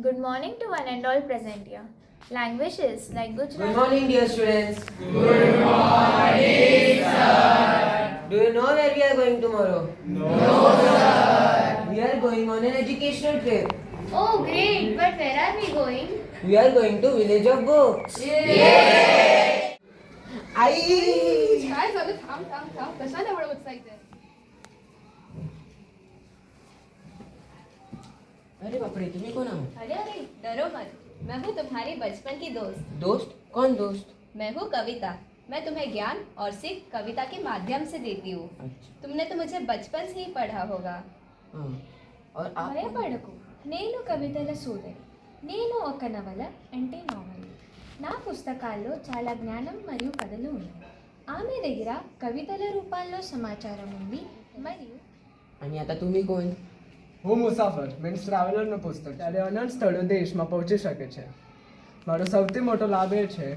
Good morning to one and all present here. Languages like Good Gujarati. morning, dear students. Good morning, sir. Do you know where we are going tomorrow? No, sir. We are going on an educational trip. Oh, great! But where are we going? We are going to Village of Books. आई काय झालं थांब थांब थांब कशाला एवढं उत्साहित आहे अरे बापरे, तुम्ही कोण आहो? अरे अरे डरो मत, मैं हूँ तुम्हारी बचपन की दोस्त। दोस्त? कौन दोस्त? मैं हूँ कविता। मैं तुम्हें ज्ञान और सीख कविता के माध्यम से देती हूँ। अच्छा, तुमने तो मुझे बचपन से ही पढ़ा होगा। हाँ। और आप? భయపడకు నేను కవితల సోదరి నేను ఒక నవల అంటే నావల్ నా పుస్తకాల్లో చాలా జ్ఞానం మరియు కథలు ఉన్నాయి ఆమె దగ్గర కవితల రూపాల్లో సమాచారం ఉంది మరియు आणि आता तुम्ही कोण? હું મુસાફર મીન્સ ટ્રાવેલરનું પુસ્તક ત્યારે અનંત સ્થળો દેશમાં પહોંચી શકે છે મારો સૌથી મોટો લાભ એ છે